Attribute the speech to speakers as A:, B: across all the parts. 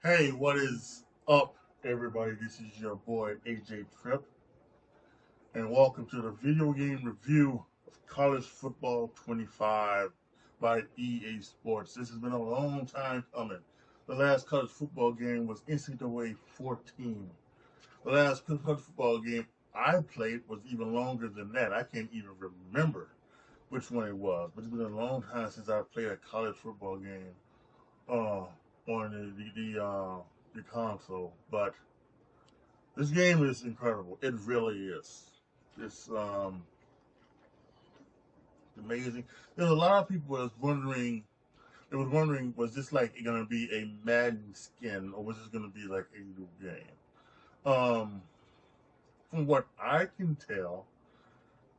A: Hey, what is up, everybody? This is your boy AJTRIP, and welcome to the video game review of College Football 25 by EA Sports. This has been a long time coming. The last college football game was NCAA 14. The last college football game I played was even longer than that. I can't even remember which one it was, but it's been a long time since I played a college football game uh, on the console. But this game is incredible. It really is. It's amazing. There's a lot of people that was wondering. They was wondering, was this like going to be a Madden skin, or was this going to be like a new game? From what I can tell,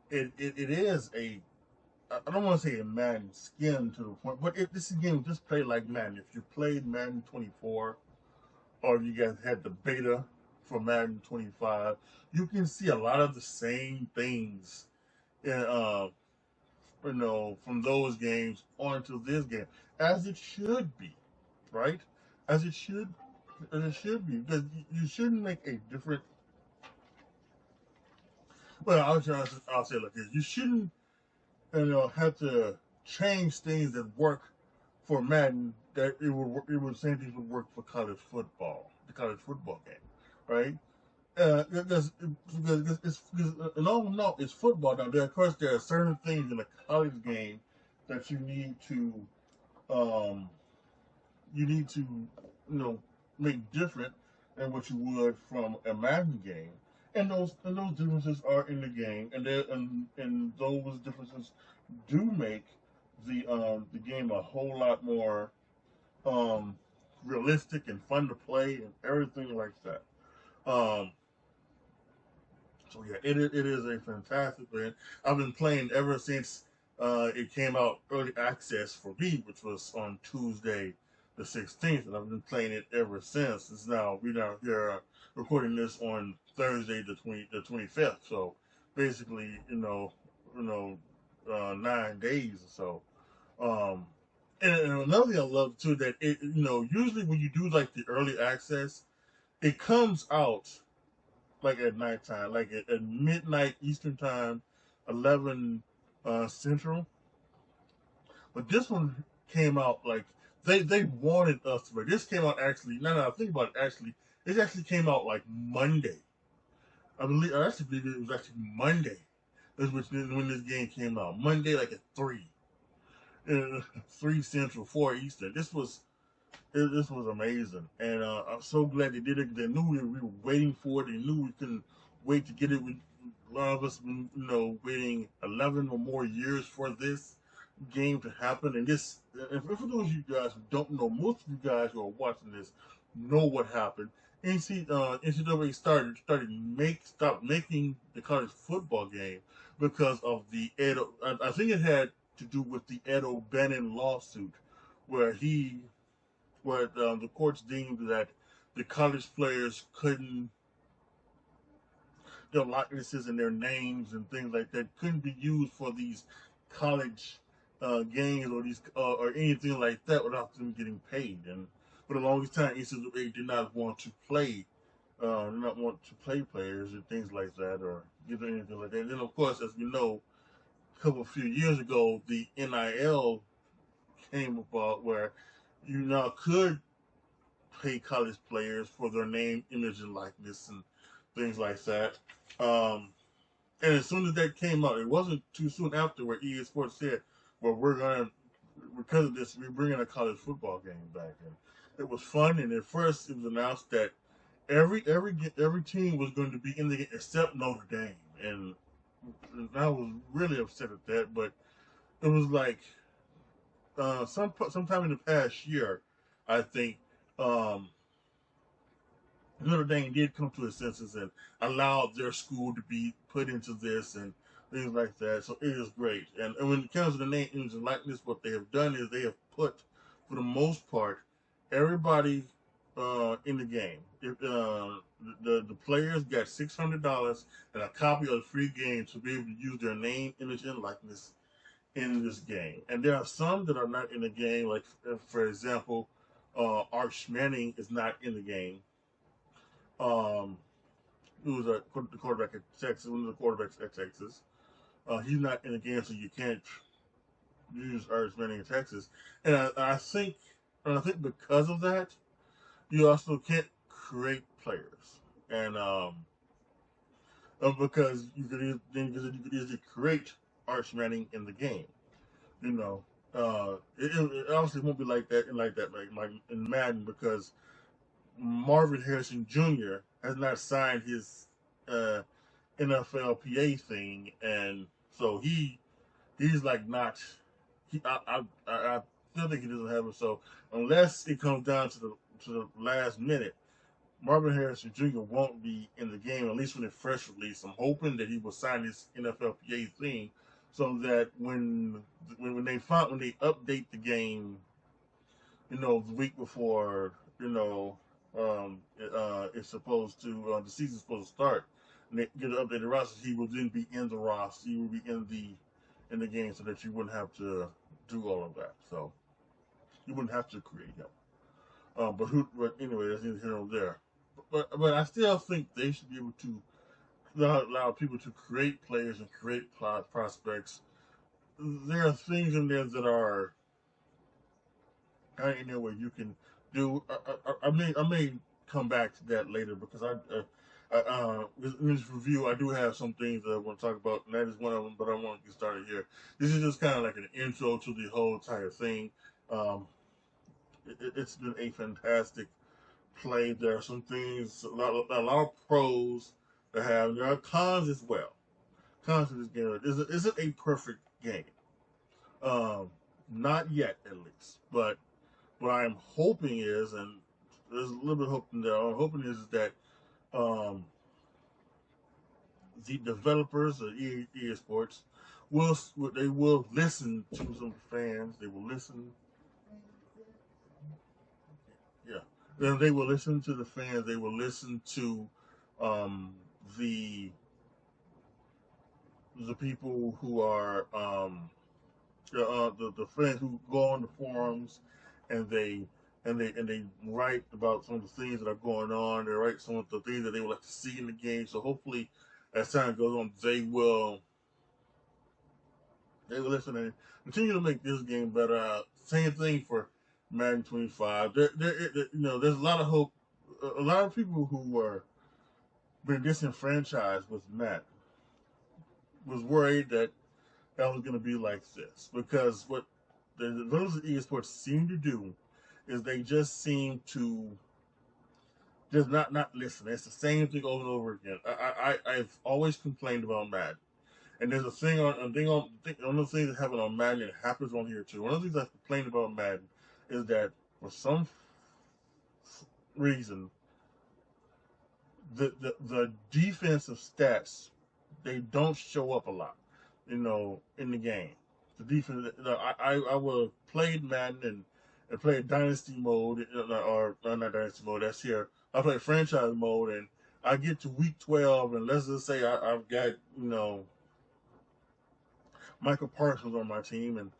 A: it is a. I don't want to say a Madden skin to the point, but this game just played like Madden. If you played Madden 24, or if you guys had the beta for Madden 25, you can see a lot of the same things, uh, from those games onto this game, as it should be, right? As it should, as it should be, because you shouldn't make a different. Well, I'll say it like this: you shouldn't, have to change things that work for Madden that it would same things would work for college football, the college football game, right? Because no, it's football now. Of course, there are certain things in a college game that um, you need to make different than what you would from a Madden game, and those differences are in the game, and those differences do make the game a whole lot more um, realistic and fun to play and everything like that. Um, So yeah, it is a fantastic game. I've been playing ever since it came out early access for me, which was on Tuesday the 16th, and I've been playing it ever since. We're now here recording this on Thursday the 25th. So basically, 9 days or so. Um, and another thing I love too that usually when you do like the early access, it comes out like at nighttime, like at midnight Eastern time, 11 Central. But this one came out like they wanted us to. But this came out actually. Now that I think about it, actually, it actually came out like Monday. I actually believe it was actually Monday. When this game came out. Monday, like at 3 Central, 4 Eastern. This was amazing, and I'm so glad they did it. They knew we were waiting for it. They knew we couldn't wait to get it. A lot of us, waiting 11 or more years for this game to happen. And for those of you guys who don't know, most of you guys who are watching this know what happened. NCAA stopped making the college football game because of the Ed. I think it had to do with the Ed O'Bannon lawsuit, where the courts deemed that the college players couldn't, their likenesses and their names and things like that couldn't be used for these college games or anything like that without them getting paid. And for the longest time, NCAA did not want to play players and things like that or give them anything like that. And then, of course, as we know, a few years ago, the NIL came about where you now could pay college players for their name, image, and likeness and things like that. Um, and as soon as that came out, it wasn't too soon after where EA Sports said, "Well, because of this, we're bringing a college football game back." And it was fun. And at first, it was announced that every team was going to be in the game except Notre Dame, and I was really upset at that. But it was like sometime in the past year, I think. Um, Notre Dame did come to its senses and allowed their school to be put into this and things like that. So it is great. And when it comes to the name, image, and likeness, what they have done is they have put, for the most part, everybody in the game. The players got $600 and a copy of the free game to be able to use their name, image, and likeness in this game. And there are some that are not in the game, like for example, Arch Manning is not in the game. Who was the quarterback at Texas, one of the quarterbacks at Texas. He's not in the game, so you can't use Arch Manning in Texas. And I think because of that, you also can't create players. And because you could easily create Arch Manning in the game. You know, it obviously won't be like that like in Madden, because Marvin Harrison Jr. has not signed his NFLPA thing, and so he's like not. I still think he doesn't have it. So unless it comes down to the last minute, Marvin Harrison Jr. won't be in the game, at least when it first released. I'm hoping that he will sign his NFLPA thing, so that when they update the game, the week before, it's supposed to the season's supposed to start, and they get an updated roster, he will then be in the roster. He will be in the game, so that you wouldn't have to do all of that. So you wouldn't have to create him. But anyway, that's neither here nor there. But I still think they should be able to allow people to create players and create prospects. There are things in there that are kind of in there where you can do. I may come back to that later, because in this review I do have some things that I want to talk about, and that is one of them. But I want to get started here. This is just kind of like an intro to the whole entire thing. It's been a fantastic play. There are some things, a lot of pros that have. There are cons as well. Cons to this game. Is it a perfect game? Not yet, at least. But what I am hoping is, and there's a little bit of hope in there. I'm hoping is that the developers of EA Sports will listen to some fans. They will listen. Yeah. Then they will listen to the fans. They will listen to the people who are the fans who go on the forums, and they write about some of the things that are going on. They write some of the things that they would like to see in the game. So hopefully, as time goes on, they will listen and continue to make this game better. Same thing for Madden 25. There's a lot of hope. A lot of people who were been disenfranchised with Madden was worried that was going to be like this, because what the developers of EA Sports seem to do is they just seem to just not listen. It's the same thing over and over again. I've always complained about Madden, and there's one of the things that happen on Madden, and it happens on here too. One of the things I complained about Madden is that for some reason the defensive stats, they don't show up a lot, in the game. The defense, I will play Madden and play Dynasty mode, or not Dynasty mode. That's here. I play franchise mode, and I get to week 12, and let's just say I've got Michael Parsons on my team, and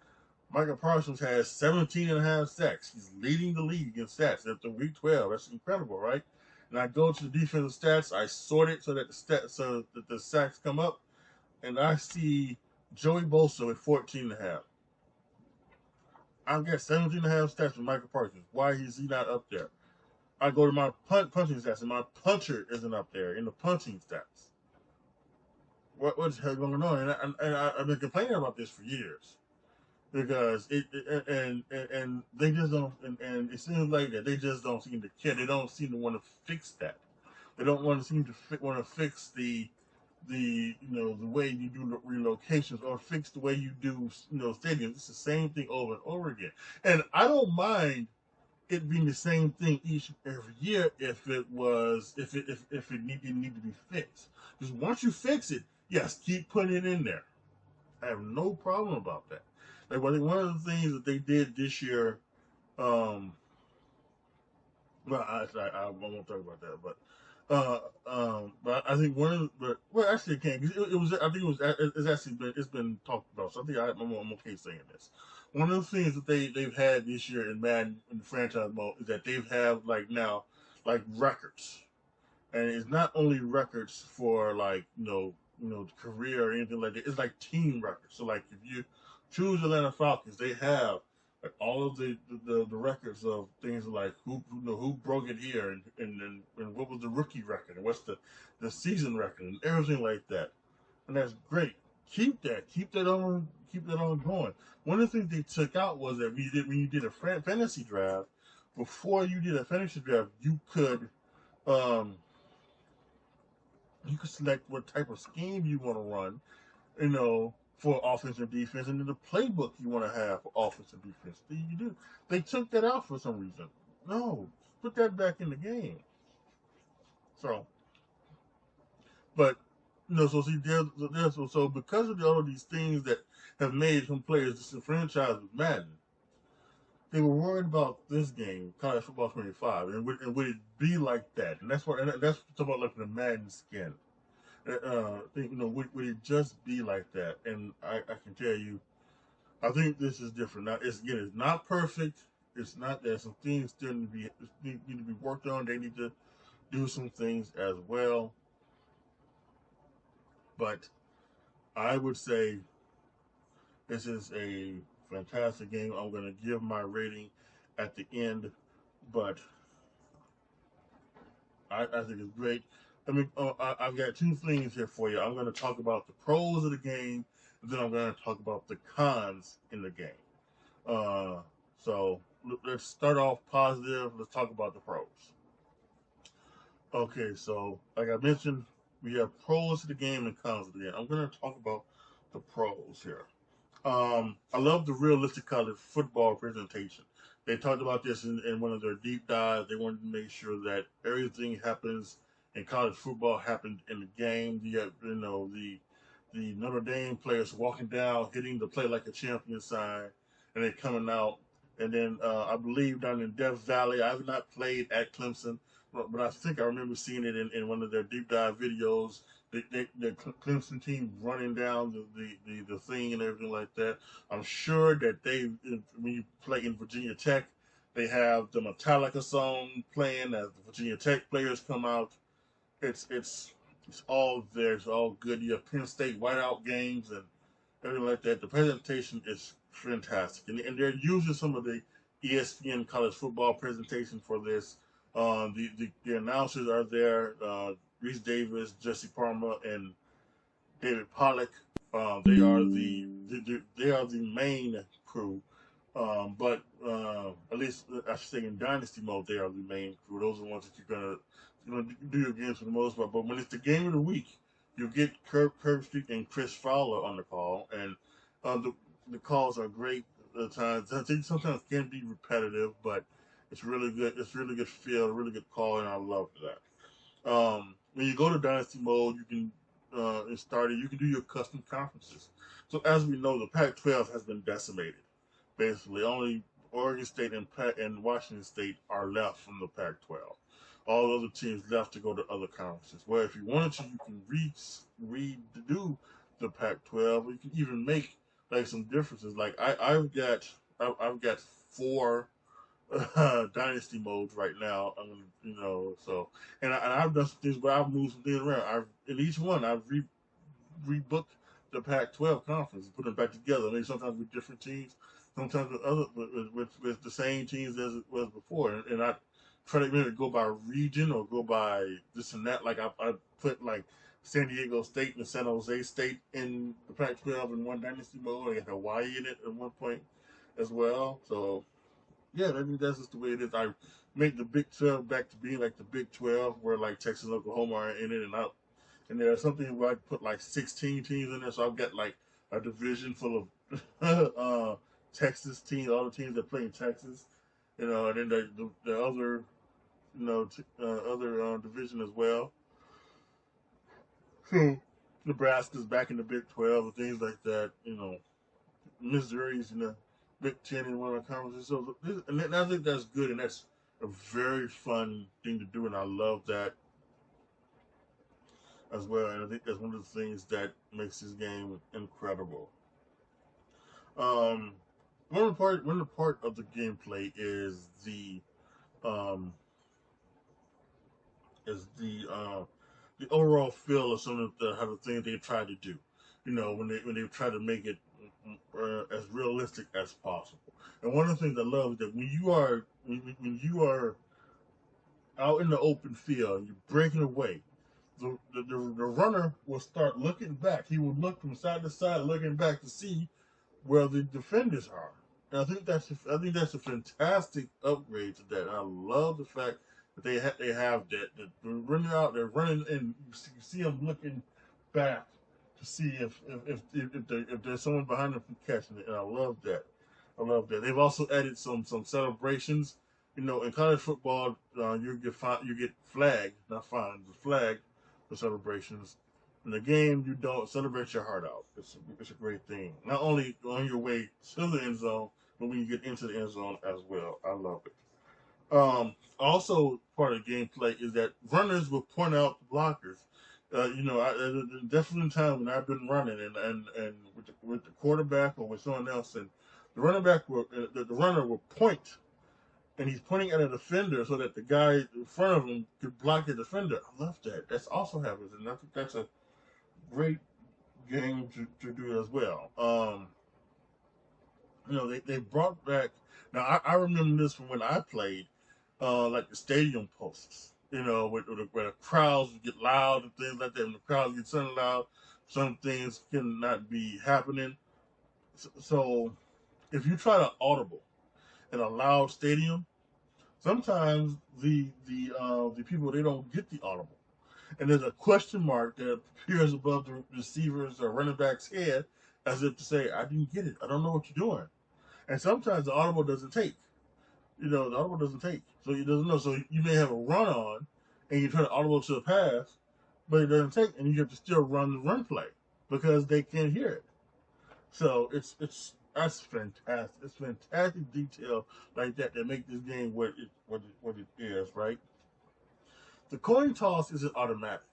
A: Michael Parsons has 17.5 sacks. He's leading the league in stats after week 12. That's incredible, right? And I go to the defensive stats. I sort it so that the sacks come up, and I see Joey Bosa with 14.5. I've got 17.5 stats from Michael Parsons. Why is he not up there? I go to my punching stats, and my puncher isn't up there in the punching stats. What's the hell going on? And I've been complaining about this for years, because and they just don't, and it seems like that they just don't seem to care. They don't seem to want to fix that. They don't want to fix the way you do relocations, or fix the way you do stadiums. It's the same thing over and over again. And I don't mind it being the same thing each and every year if it need to be fixed. Because once you fix it, yes, keep putting it in there. I have no problem about that. Like, I think one of the things that they did this year, well, I won't talk about that, but But I think one of the, well, actually, it can't. 'Cause it was. I think it was. It's actually been. It's been talked about. So I think I'm okay saying this. One of the things that they've had this year in Madden in the franchise mode is that they've have like now like records, and it's not only records for like career or anything like that. It's like team records. So like if you choose Atlanta Falcons, they have like all of the records of things like who broke it here and what was the rookie record and what's the season record and everything like that. And that's great. Keep that on going. One of the things they took out was that when you did a fantasy draft, before you did a fantasy draft, um you could select what type of scheme you want to run, for offense and defense, and then the playbook you want to have for offense and defense. They took that out for some reason. No, put that back in the game. So, but so see, so because of all of these things that have made some players disenfranchised with Madden, they were worried about this game, College Football 25, and would it be like that? And that's about like the Madden skin. Would it just be like that? And I can tell you, I think this is different. Now, it's not perfect. It's not. There's some things still need to be worked on. They need to do some things as well. But I would say this is a fantastic game. I'm going to give my rating at the end, but I think it's great. I've got two things here for you. I'm going to talk about the pros of the game, and then I'm going to talk about the cons in the game. So let's start off positive. Let's talk about the pros. Okay, so like I mentioned, we have pros to the game and cons of the game. I'm going to talk about the pros here. I love the realistic college football presentation. They talked about this in one of their deep dives. They wanted to make sure that everything happens in college football happened in the game. The Notre Dame players walking down, hitting the play like a champion sign, and they coming out. And then I believe down in Death Valley, I've not played at Clemson, but I think I remember seeing it in one of their deep dive videos. The Clemson team running down the thing and everything like that. I'm sure that when you play in Virginia Tech, they have the Metallica song playing as the Virginia Tech players come out. It's all there. It's all good. You have Penn State whiteout games and everything like that. The presentation is fantastic, and they're using some of the ESPN college football presentation for this. The announcers are there. Reese Davis, Jesse Palmer, and David Pollock. They are the main crew. But at least I should say in Dynasty mode, they are the main crew. Those are the ones that you're gonna do your games for the most part. But when it's the game of the week, you get Kirk Street and Chris Fowler on the call, and the calls are great at times. I think sometimes can be repetitive, but it's really good. It's really good feel, really good call, and I love that. When you go to Dynasty mode, you can you can do your custom conferences. So as we know, the Pac-12 has been decimated. Basically, only Oregon State and Washington State are left from the Pac-12. All the other teams left to go to other conferences. Where if you wanted to, you can redo the Pac-12. Or you can even make like some differences. Like I've got 4 dynasty modes right now. So and I've done some things where I've moved some things around. In each one I've rebooked the Pac-12 conference and put them back together. Maybe sometimes with different teams, sometimes with the same teams as it was before. And I try to maybe go by region or go by this and that. Like I put like San Diego State and San Jose State in the Pac-12 in one dynasty mode. I had Hawaii in it at one point as well. So yeah, I mean that's just the way it is. I make the Big 12 back to being like the Big 12, where like Texas and Oklahoma are in it, and there's something where I put like 16 teams in there, so I've got like a division full of Texas teams, all the teams that play in Texas, and then the other, other division as well. So Nebraska's back in the Big 12 and things like that. Missouri's in the Big 10 in one of the conferences. So, and I think that's good, and that's a very fun thing to do, and I love that. as well, and I think that's one of the things that makes this game incredible. Um, one of the part of the gameplay um, the overall feel of some of the things they try to do. You know, when they try to make it as realistic as possible. And one of the things I love is that when you are out in the open field, you're breaking away. The runner will start looking back. He will look from side to side, looking back to see where the defenders are. And I think that's a fantastic upgrade to that. And I love the fact that they have that. That they're running, and you see them looking back to see if there's someone behind them from catching it. And I love that. I love that. They've also added some celebrations. You know, in college football, you get flagged, not fined, but flagged for celebrations. In the game, you don't celebrate your heart out. It's a great thing. Not only on your way to the end zone, but when you get into the end zone as well. I love it. Also, part of the gameplay is that runners will point out the blockers. You know, definitely time when I've been running and with the quarterback or with someone else, and the runner will point, and he's pointing at a defender so that the guy in front of him could block the defender. I love that. That's also happens, and I think that's a great game to do as well. You know, they brought back. Now I remember this from when I played, like the stadium posts. You know, where the crowds get loud and things like that. When the crowds get so loud, some things cannot be happening. So if you try to audible in a loud stadium, sometimes the people, they don't get the audible, and there's a question mark that appears above the receiver's or running back's head, as if to say, "I didn't get it. I don't know what you're doing." And sometimes the audible doesn't take. You know, the audible doesn't take, so it doesn't know. So you may have a run on, and you try to audible to the pass, but it doesn't take, and you have to still run the run play because they can't hear it. So that's fantastic. It's fantastic detail like that make this game what it is, right? The coin toss isn't automatic.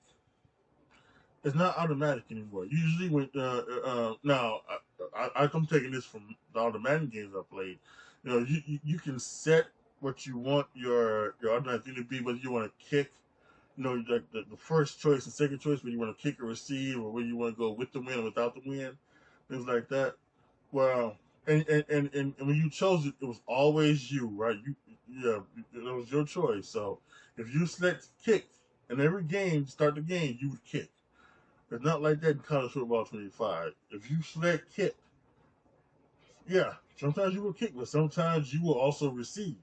A: It's not automatic anymore. Usually, when now I'm taking this from all the Madden games I played. You know, you can set what you want your automatic thing to be, whether you want to kick, you know, like the first choice and second choice, whether you want to kick or receive, or whether you want to go with the win or without the win, things like that. Well, and when you chose it, it was always you, right? It was your choice. So if you select kick in every game, start the game, you would kick. It's not like that in college football 25. If you select kick, yeah, sometimes you will kick, but sometimes you will also receive.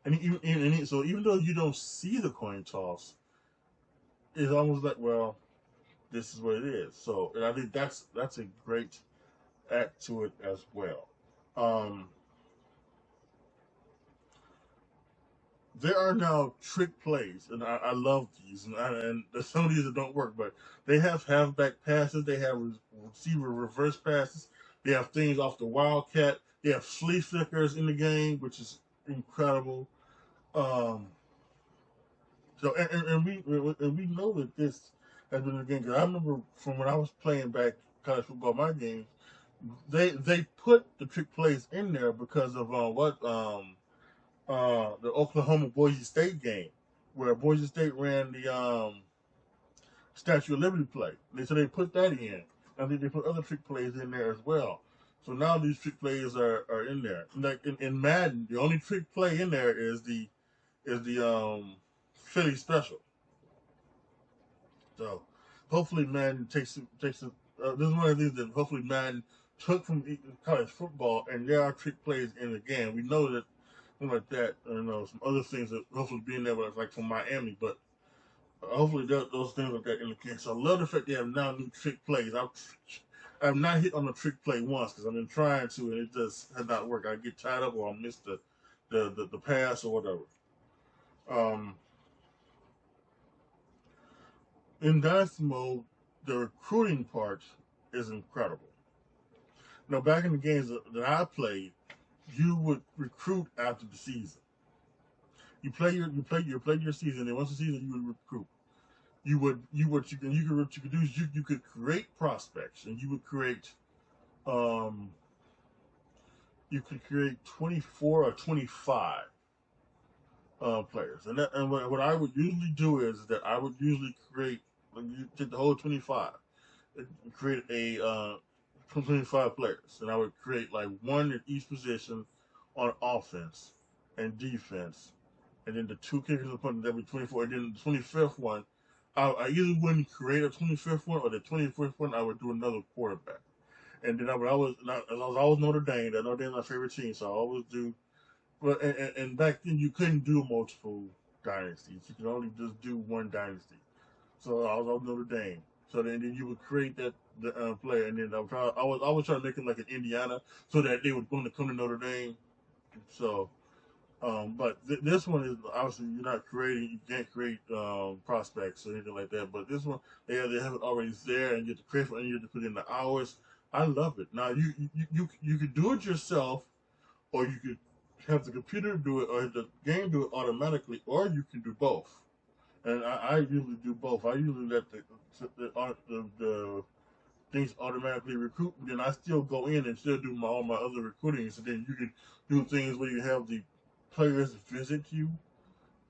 A: So even though you don't see the coin toss, it's almost like, well, this is what it is. So, and I think that's a great act to it as well. There are now trick plays, and I love these, and there's some of these that don't work, but they have halfback passes, they have receiver reverse passes, they have things off the Wildcat, they have flea flickers in the game, which is incredible. Um, so and we know that this has been a game. Cause I remember from when I was playing back college football, my games, they put the trick plays in there because of the Oklahoma Boise State game, where Boise State ran the Statue of Liberty play. So they put that in. I think they put other trick plays in there as well. So now these trick plays are in there. Like in Madden, the only trick play in there is the Philly special. So hopefully Madden takes this is one of the things that hopefully Madden took from college football, and there are trick plays in the game. We know that like that, you know, some other things that hopefully being there, like from Miami, but hopefully those things like that in the case. So I love the fact they have now new trick plays. I've not hit on a trick play once because I've been trying to, and it just has not worked. I get tied up or I miss the pass or whatever. In Dynasty mode, the recruiting part is incredible. Now, back in the games that I played, you would recruit after the season. You play your season, and once the season, you would recruit. what you could do is you could create prospects, and you would create um you could create 24 or 25 players, and what I would usually do is that I would usually create, like, you take the whole 25 and create a 25 players, and I would create like one in each position on offense and defense, and then the two kickers upon that would be 24, and then the 25th one, I either wouldn't create a 25th one, or the 25th one I would do another quarterback. And then I would always, I was always Notre Dame. Notre Dame's my favorite team, so I always do. But and back then you couldn't do multiple dynasties. You could only just do one dynasty. So I was on Notre Dame. So then you would create that the player, and then I was always trying to make them like an Indiana, so that they would want to come to Notre Dame. So, but this one is obviously you're not creating. You can't create prospects or anything like that. But this one, they have it already there, and you have to create for, and you have to put in the hours. I love it. Now you could do it yourself, or you could have the computer do it, or the game do it automatically, or you can do both. And I usually do both. I usually let the things automatically recruit, and then I still go in and still do all my other recruiting. So then you can do things where you have the players visit you.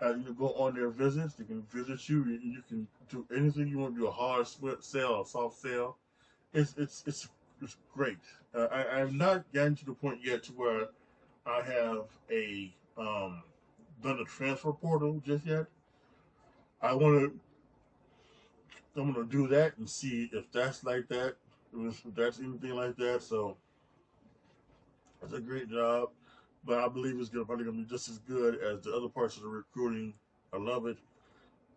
A: You go on their visits. They can visit you. You can do anything you want to do, a hard sell, a soft sell. It's great. I've not gotten to the point yet to where I have a done a transfer portal just yet. I want to. I'm gonna do that and see if that's like that. If that's anything like that. So it's a great job, but I believe it's probably gonna be just as good as the other parts of the recruiting. I love it.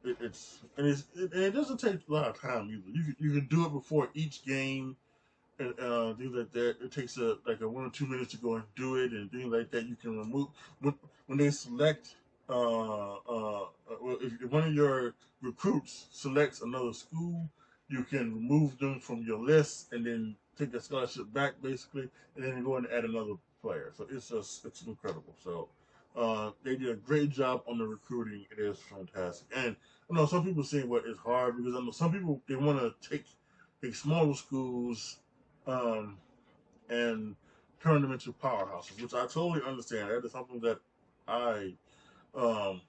A: It doesn't take a lot of time either. You can do it before each game and things like that. It takes like a 1 or 2 minutes to go and do it, and things like that. You can remove when they select. If one of your recruits selects another school, you can remove them from your list and then take the scholarship back, basically, and then go and add another player. So it's incredible. So they did a great job on the recruiting. It is fantastic. And I know some people say what is hard, because I know some people, they want to take smaller schools and turn them into powerhouses, which I totally understand. That is something that I um,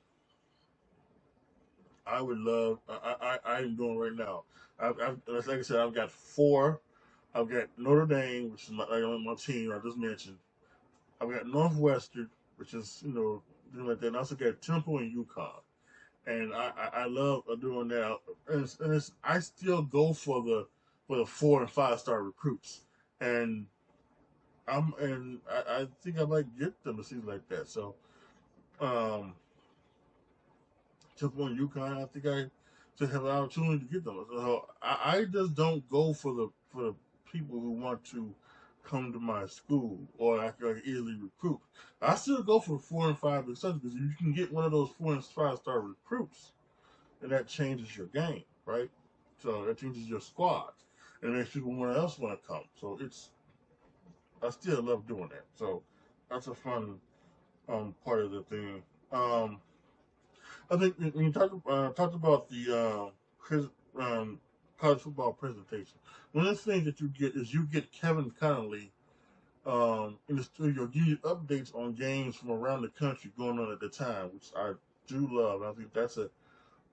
A: I would love. I am doing right now. Like I said, I've got four. I've got Notre Dame, which is my team I just mentioned. I've got Northwestern, which is doing like that. And I also got Temple and UConn, and I love doing that. I still go for the 4 and 5 star recruits, and I think I might get them to see like that. So um, Temple and UConn, I think I should have an opportunity to get them. So I just don't go for the people who want to come to my school, or I can easily recruit. I still go for 4 and 5 because you can get one of those 4 and 5 star recruits, and that changes your game, right? So that changes your squad, and makes people else want to come. So I still love doing that. So that's a fun part of the thing. I think when you talked about the college football presentation, one of the things that you get is you get Kevin Connolly in the studio give you updates on games from around the country going on at the time, which I do love. I think that's a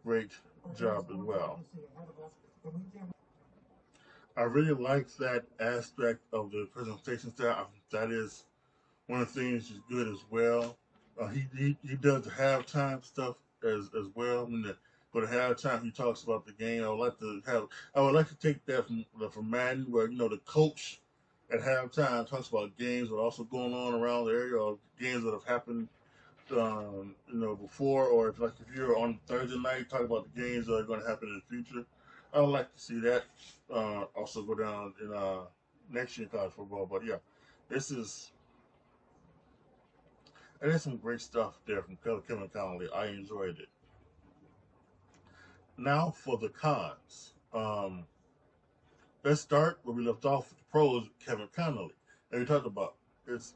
A: great job as well. I really like that aspect of the presentation style. That is one of the things that's good as well. He does the halftime stuff as well. When the go to halftime, he talks about the game. I would like to take that from Madden, where the coach at halftime talks about games that are also going on around the area, or games that have happened before, or if you're on Thursday night, talk about the games that are going to happen in the future. I would like to see that also go down in next year in college football. But yeah, this is and there's some great stuff there from Kevin Connolly. I enjoyed it. Now for the cons. Let's start where we left off with the pros. Kevin Connolly, and we talked about it's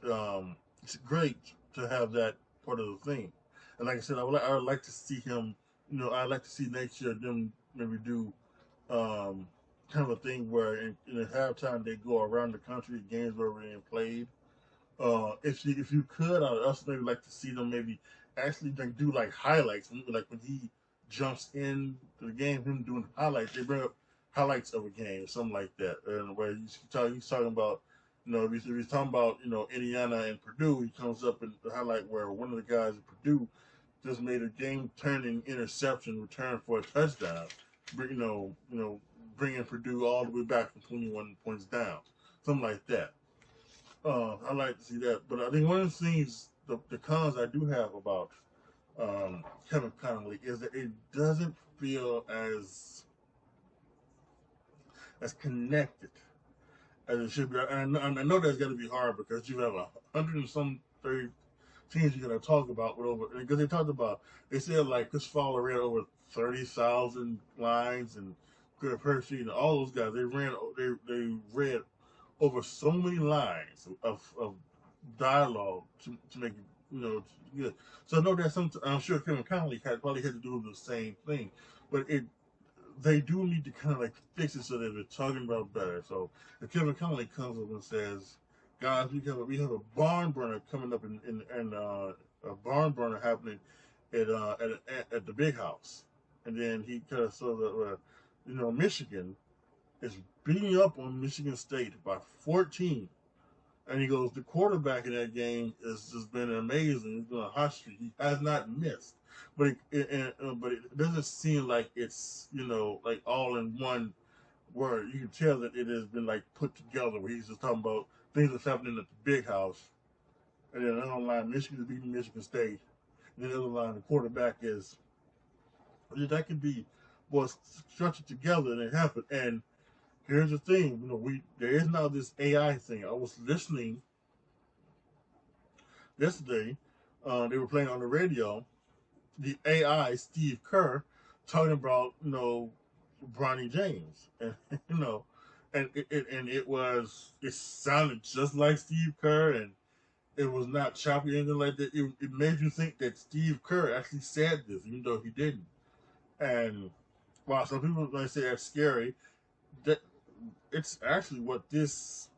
A: great to have that part of the thing. And like I said, I would like to see him. I'd like to see next year them maybe do kind of a thing where in the halftime they go around the country, games were being played. If you could, I'd also maybe like to see them maybe actually like do like highlights, like when he jumps in the game, him doing highlights. They bring up highlights of a game, something like that, and where he's talking about, if he's talking about Indiana and Purdue, he comes up in the highlight where one of the guys at Purdue just made a game-turning interception return for a touchdown, bringing Purdue all the way back from 21 points down, something like that. I like to see that, but I think one of the things, the cons I do have about Kevin Connolly is that it doesn't feel as connected as it should be. And I know that's got to be hard because you have 130 teams you're going to talk about with over, because they said like Chris Fowler ran over 30,000 lines, and Greg Hershey and all those guys, they read over so many lines of dialogue to make it, good. So I know that I'm sure Kevin Connolly probably had to do the same thing, but they do need to kind of like fix it so that they're talking about better. So if Kevin Connolly comes up and says, "Guys, we have a barn burner coming up in a barn burner happening at the big house," and then he kind of sort of Michigan is beating up on Michigan State by 14. And he goes, the quarterback in that game has just been amazing. He's doing a hot streak. He has not missed. But it doesn't seem like it's, like all in one word. You can tell that it has been like put together where he's just talking about things that's happening at the big house. And then the other line, Michigan is beating Michigan State. And then the other line, the quarterback is, that could be more structured together and it happened. And here's the thing, there is now this AI thing. I was listening yesterday. They were playing on the radio. The AI Steve Kerr talking about Bronny James, and and it sounded just like Steve Kerr, and it was not choppy or anything like that. It made you think that Steve Kerr actually said this, even though he didn't. And while some people might say that's scary, that it's actually what this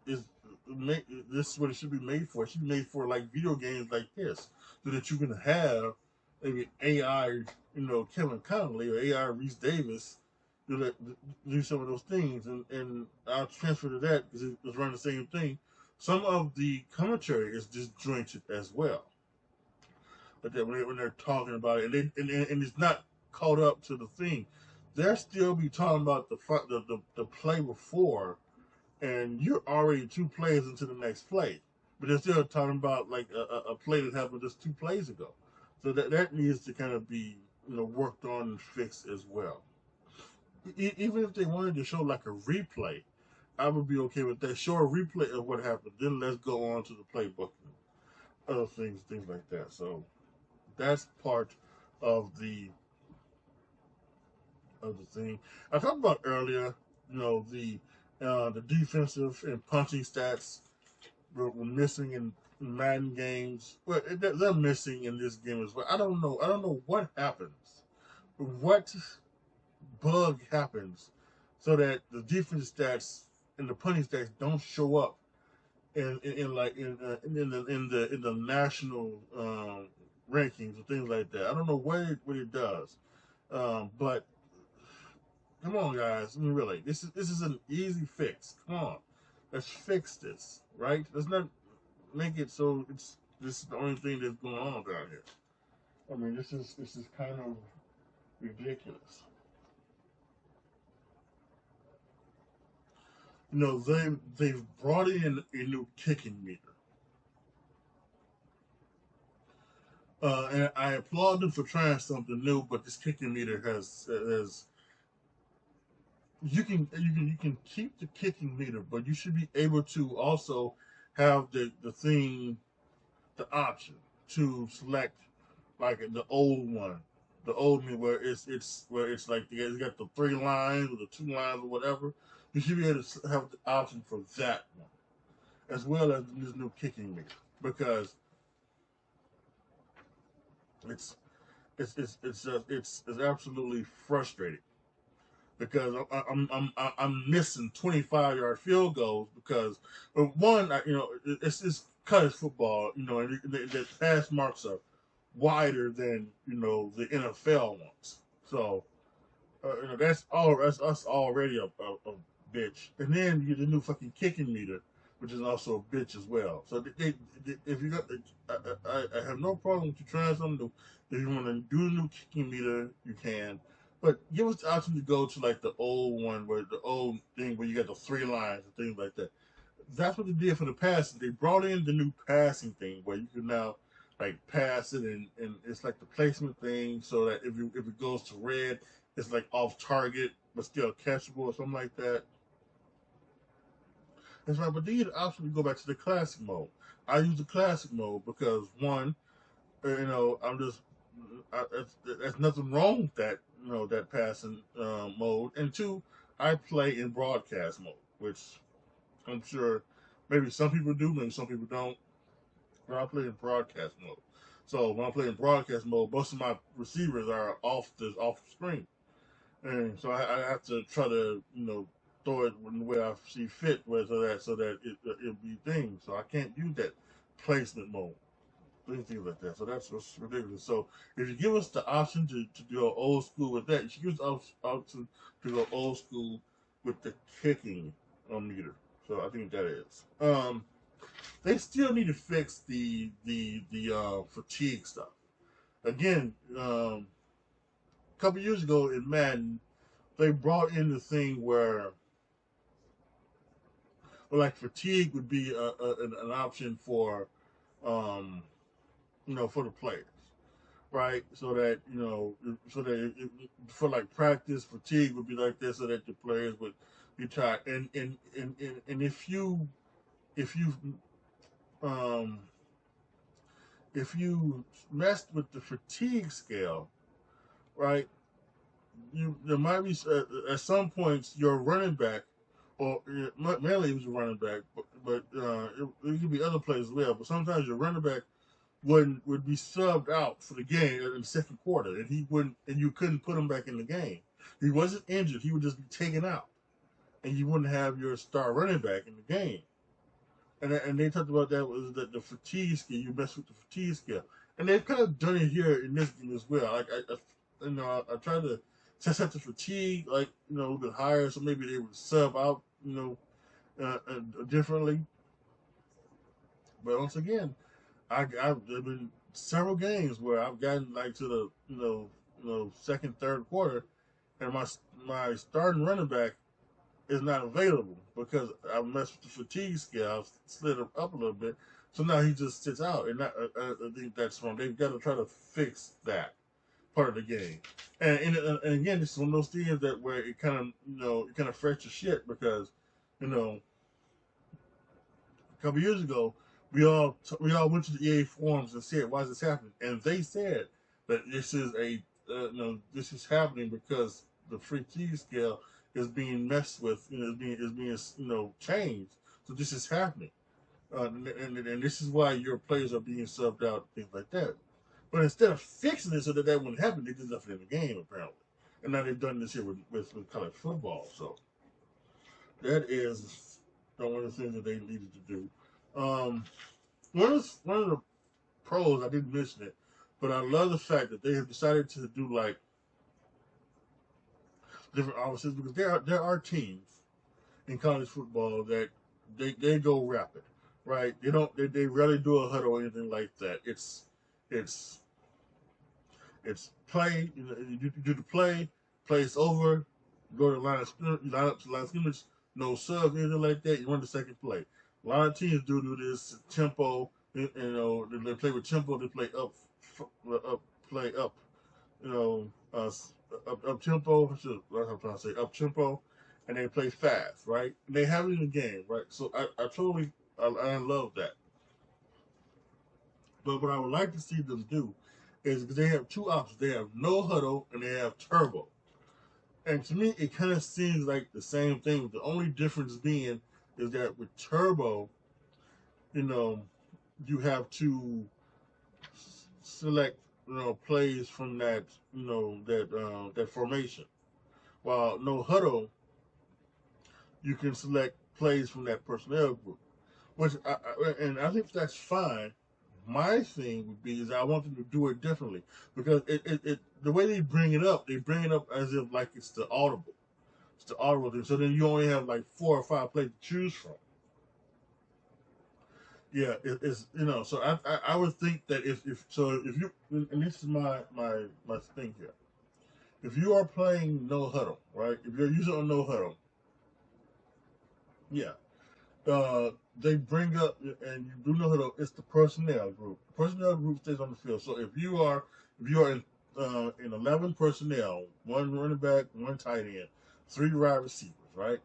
A: is. This is what it should be made for. It should be made for like video games like this, so that you can have maybe AI, Kevin Connolly or AI Reese Davis do some of those things, and I'll transfer to that because it's running the same thing. Some of the commentary is disjointed as well, but that when they're talking about it, and it's not caught up to the thing, they'll still be talking about the play before, and you're already 2 plays into the next play, but they're still talking about like a play that happened just 2 plays ago. So that needs to kind of be worked on and fixed as well. Even if they wanted to show like a replay, I would be okay with that. Show a replay of what happened, then let's go on to the playbook and other things like that. So that's part of the thing I talked about earlier. The defensive and punching stats were missing in Madden games. Well, they're missing in this game as well. I don't know what happens. What bug happens so that the defense stats and the punting stats don't show up in the national rankings and things like that. I don't know what it does, but come on, guys. I mean, really, this is an easy fix. Come on, let's fix this, right? Let's not make it so this is the only thing that's going on down here. I mean, this is kind of ridiculous. They've brought in a new kicking meter, and I applaud them for trying something new. But this kicking meter has you can keep the kicking meter, but you should be able to also have the option to select like the old one, the old one where it's like it's got the 3 lines or the 2 lines or whatever. You should be able to have the option for that one, as well as this new kicking meter, because it's absolutely frustrating because I'm missing 25-yard field goals because one, it's college football, and the pass marks are wider than the NFL ones. So that's already a bitch. And then you get the new fucking kicking meter, which is also a bitch as well. So if you got, I have no problem with you trying something new. If you want to do the new kicking meter, you can. But give us the option to go to like the old one, where the old thing where you got the 3 lines and things like that. That's what they did for the passing. They brought in the new passing thing where you can now like pass it, and it's like the placement thing, so that if it goes to red, it's like off target but still catchable or something like that. That's right, but then you option to go back to the classic mode. I use the classic mode because one, I'm just there's nothing wrong with that, that passing mode, and two, I play in broadcast mode, which I'm sure maybe some people do, maybe some people don't. But I play in broadcast mode. So when I play in broadcast mode, most of my receivers are off the screen, and so I have to try to throw it in the way I see fit, so that it'll be things. So I can't use that placement mode, things like that. So that's what's ridiculous. So if you give us the option to go old school with that, you should give us the option to go old school with the kicking meter. So I think that is. They still need to fix the fatigue stuff. Again, a couple years ago in Madden, they brought in the thing where, like, fatigue would be an option for, for the players, right? So that for like practice, fatigue would be like this, so that the players would be tired. And um, if you messed with the fatigue scale, right? There might be at some points your running back, or mainly it was a running back, but it could be other players as well. But sometimes your running back would be subbed out for the game in the second quarter, and you couldn't put him back in the game. He wasn't injured; he would just be taken out, and you wouldn't have your star running back in the game. And they talked about that was that the fatigue scale. You mess with the fatigue scale, and they've kind of done it here in this game as well. Like I tried to test out the fatigue, like a little bit higher, so maybe they would sub out, differently. But once again, I've been several games where I've gotten like to the second, third quarter, and my starting running back is not available because I messed with the fatigue scale. I slid him up a little bit, so now he just sits out, and I think that's wrong. They've got to try to fix that part of the game. And again, this is one of those things that where it kind of affects your shit because a couple years ago we all went to the EA forums and said, "Why is this happening?" And they said that this is this is happening because the fatigue scale is being messed with, is being changed. So this is happening, and this is why your players are being subbed out, things like that. But instead of fixing it so that wouldn't happen, they just left it in the game apparently. And now they've done this here with college football. So that is one of the things that they needed to do. One of the pros, I didn't mention it, but I love the fact that they have decided to do like different offices, because there are teams in college football that they go rapid, right? They rarely do a huddle or anything like that. It's play. You do the play. Play's over. Go to the line up to the line of scrimmage. No subs, anything like that. You run the second play. A lot of teams do this tempo. They play with tempo. They play play up. Up tempo. That's what I'm trying to say. Up tempo, and they play fast, right? And they have it in the game, right? So I love that. But what I would like to see them do is, because they have two options. They have no huddle and they have turbo. And to me, it kind of seems like the same thing. The only difference being is that with turbo, you have to select, plays from that, that formation. While no huddle, you can select plays from that personnel group, which and I think that's fine. My thing would be is I want them to do it differently because the way they bring it up as if like it's the audible. It's the audible thing. So then you only have like 4 or 5 plays to choose from. Yeah, it's So I would think that if you, and this is my thing here. If you are playing no huddle, right? If you're using a no huddle, yeah, they bring up and you do know huddle. It's the personnel group. Personnel group stays on the field. So if you are in 11 personnel, one running back, one tight end, 3 wide receivers, right?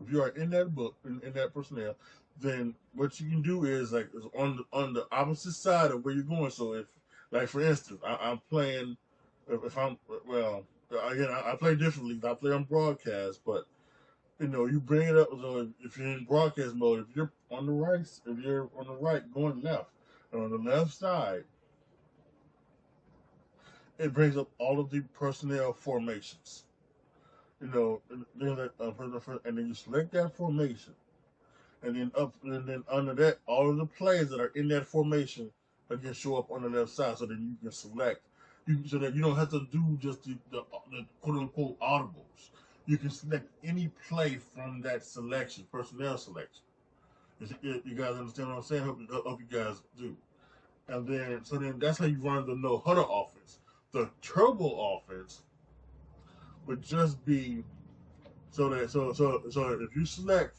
A: If you are in that book in that personnel, then what you can do is like is on the opposite side of where you're going. So if like for instance, I'm playing if I'm well again I play differently. I play on broadcast, but you bring it up. So if you're in broadcast mode, if you're on the right, going left, and on the left side, it brings up all of the personnel formations. And then you select that formation, and then under that, all of the players that are in that formation again show up on the left side, so then you can select. So that you don't have to do just the quote unquote audibles. You can select any play from that selection, personnel selection. You guys understand what I'm saying? Hope you guys do. And then that's how you run the no huddle offense. The turbo offense would just be so if you select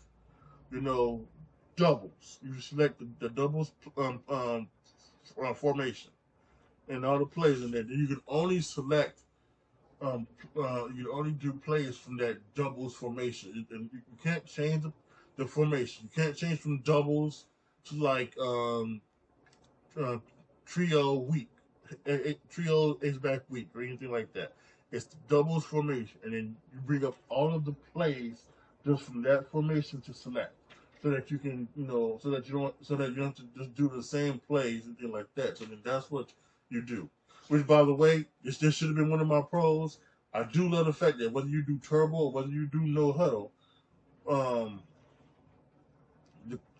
A: doubles. You select the doubles formation and all the plays in there. Then you can only select, you can only do plays from that doubles formation. And you can't change the formation. You can't change from doubles to like uh, trio weak, trio H-back weak or anything like that. It's the doubles formation, and then you bring up all of the plays just from that formation to select, so that you can, so that you don't have to just do the same plays and things like that. So then that's what you do. Which, by the way, this should have been one of my pros. I do love the fact that whether you do turbo or whether you do no huddle, um,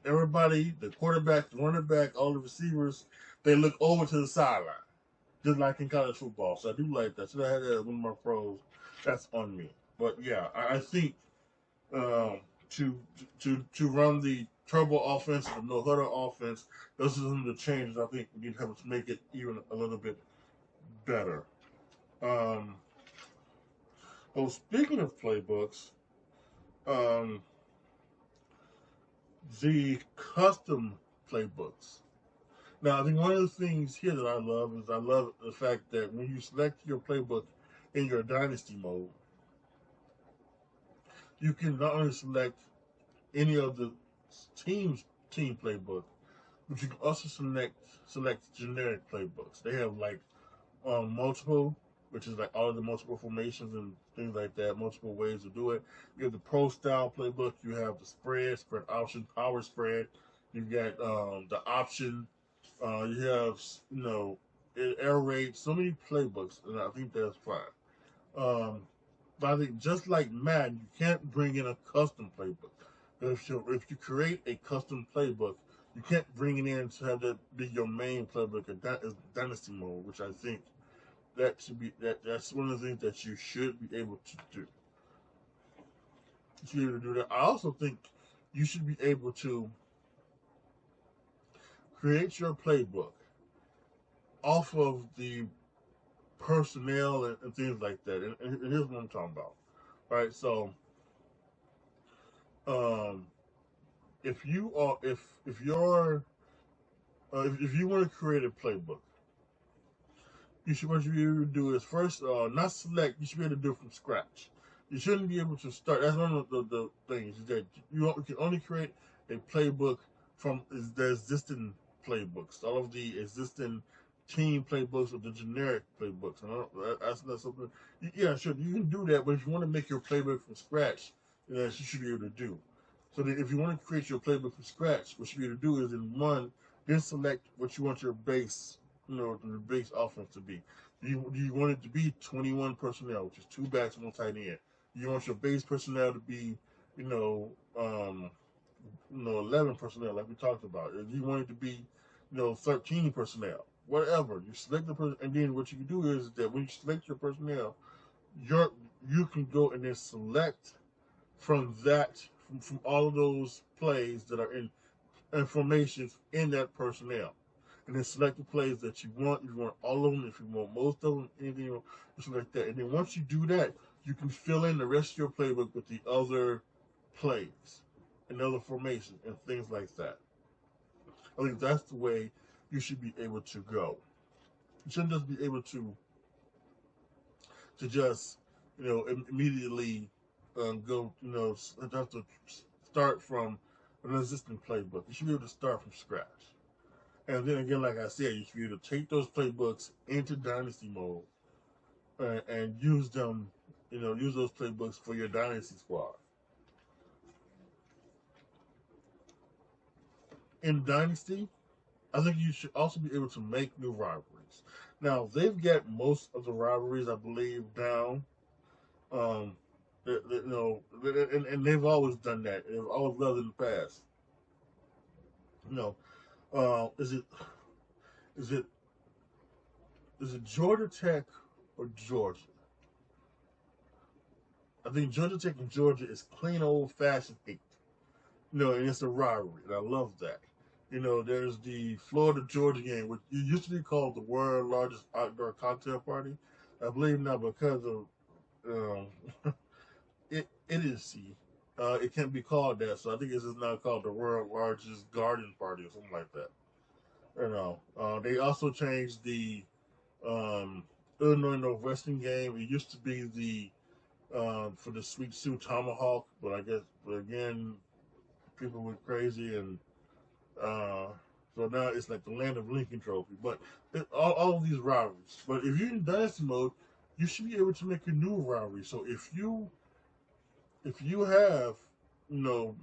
A: everybody, the quarterback, the running back, all the receivers, they look over to the sideline, just like in college football. So I do like that. So I had that as one of my pros. That's on me. But yeah, I think to run the turbo offense and the no huddle offense, those are some of the changes I think we need to have to make it even a little bit better. Well, speaking of playbooks, um, the custom playbooks. Now, I think one of the things here that I love the fact that when you select your playbook in your dynasty mode, you can not only select any of the team playbook, but you can also select generic playbooks. They have like multiple, which is like all of the multiple formations and things like that, multiple ways to do it. You have the pro style playbook. You have the spread option, power spread. You got the option. You have air raid. So many playbooks, and I think that's fine. But I think just like Madden, you can't bring in a custom playbook. If you create a custom playbook, you can't bring it in to have that be your main playbook in Dynasty mode, which I think that's one of the things that you should be able to do. You should be able to do that. I also think you should be able to create your playbook off of the personnel and things like that. And here's what I'm talking about. Right? So um if you are if you're if you want to create a playbook, what you be able to do is first not select. You should be able to do it from scratch. You shouldn't be able to start. That's one of the things is that you can only create a playbook from the existing playbooks, all of the existing team playbooks or the generic playbooks. And that's not something. Yeah, sure, you can do that, but if you want to make your playbook from scratch, that you should be able to do. So that if you want to create your playbook from scratch, what you should be able to do is in one, then select what you want your base, the base offense to be. You want it to be 21 personnel, which is 2 backs, 1 tight end. You want your base personnel to be, you know, 11 personnel, like we talked about. If you want it to be, 13 personnel, whatever. You select the person, and then what you can do is that when you select your personnel, you can go and then select from that, from all of those plays that are in informations in that personnel. And then select the plays that you want. If you want all of them, if you want most of them, anything like that. And then once you do that, you can fill in the rest of your playbook with the other plays and other formations and things like that. I think that's the way you should be able to go. You shouldn't just be able to just immediately go have to start from an existing playbook. You should be able to start from scratch. And then again, like I said, you should be able to take those playbooks into Dynasty mode and use them, use those playbooks for your Dynasty squad. In Dynasty, I think you should also be able to make new rivalries. Now, they've got most of the rivalries, I believe, down. And they've always done that. They've always loved it in the past. Is it Georgia Tech or Georgia? I think Georgia Tech and Georgia is clean old-fashioned hate. And it's a rivalry, and I love that. There's the Florida-Georgia game, which used to be called the world's largest outdoor cocktail party. I believe now because of it is C. It can't be called that, so I think it's just now called the world's largest garden party or something like that. They also changed the Illinois Northwestern game. It used to be the for the Sweet Sioux Tomahawk, but again, people went crazy, and so now it's like the Land of Lincoln Trophy. But all of these rivalries. But if you're in Dynasty mode, you should be able to make a new rivalry. So if you have, Notre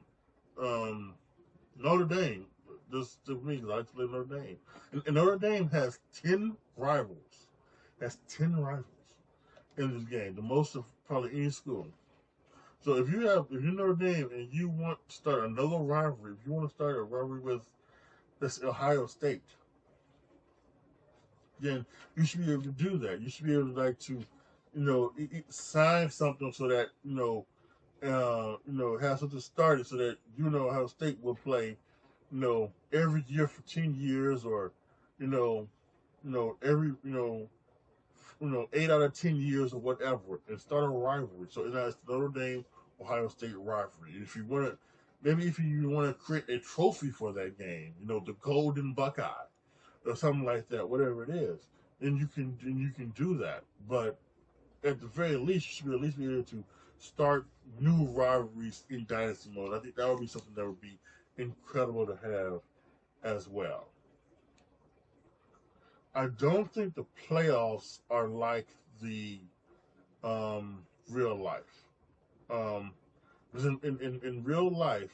A: Dame, just to me, I like to play Notre Dame, and Notre Dame has 10 rivals. Has 10 rivals in this game, the most of probably any school. So if you're Notre Dame and you want to start another rivalry, if you want to start a rivalry with this Ohio State, then you should be able to do that. You should be able to sign something so that have something started so that Ohio State will play, every year for 10 years, or every 8 out of 10 years or whatever, and start a rivalry. So it's Notre Dame Ohio State rivalry. If you want to, maybe if you want to create a trophy for that game, the Golden Buckeye or something like that, whatever it is, then you can do that. But at the very least, you should at least be able to start new rivalries in Dynasty mode. I think that would be something that would be incredible to have as well. I don't think the playoffs are like the real life. Because in real life,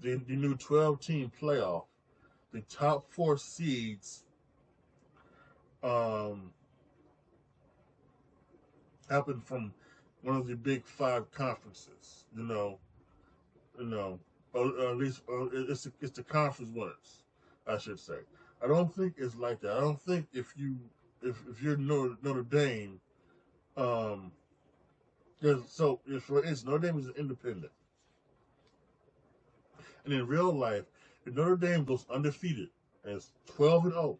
A: the new 12-team playoff, the top 4 seeds happen from one of the big 5 conferences. At least it's the conference winners, I should say. I don't think it's like that. I don't think if you're Notre Dame, for instance, Notre Dame is an independent, and in real life, if Notre Dame goes undefeated and it's 12-0,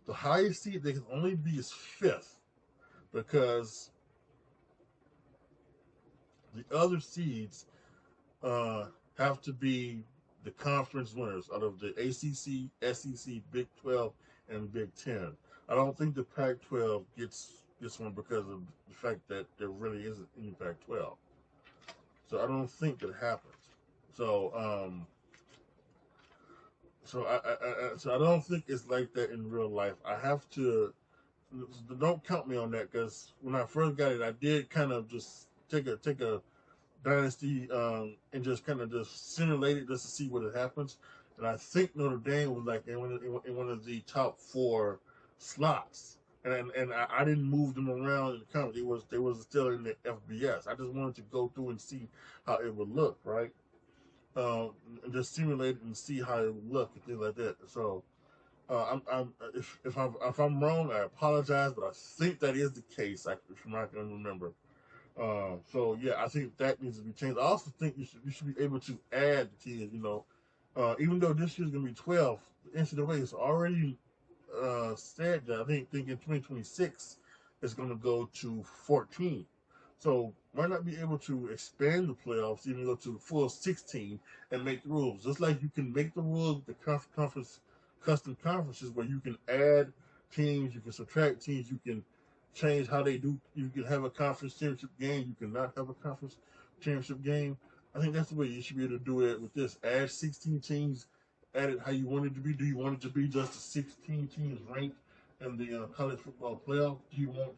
A: the highest seed they can only be is 5th, because the other seeds have to be the conference winners out of the ACC, SEC, Big 12, and Big 10. I don't think the Pac-12 gets this one because of the fact that there really isn't any Pac-12. So I don't think that happens. So I don't think it's like that in real life. I have to, don't count me on that, because when I first got it, I did kind of just take a Dynasty and just kind of just simulate it just to see what happens. And I think Notre Dame was like in one of the top 4 slots. I didn't move them around in the comic. They was still in the FBS. I just wanted to go through and see how it would look, right? And just simulate it and see how it would look and things like that. So if I'm wrong, I apologize, but I think that is the case. If I can remember. So yeah, I think that needs to be changed. I also think you should be able to add the kids. Even though this year's gonna be 12, the NCAA is already said that think in 2026 it's gonna go to 14. So why not be able to expand the playoffs, even go to the full 16 and make the rules? Just like you can make the rules with the conference custom conferences where you can add teams, you can subtract teams, you can change how they do. You can have a conference championship game. You cannot have a conference championship game. I think that's the way you should be able to do it with this. Add 16 teams. Add it how you want it to be. Do you want it to be just the 16 teams ranked in the college football playoff? Do you want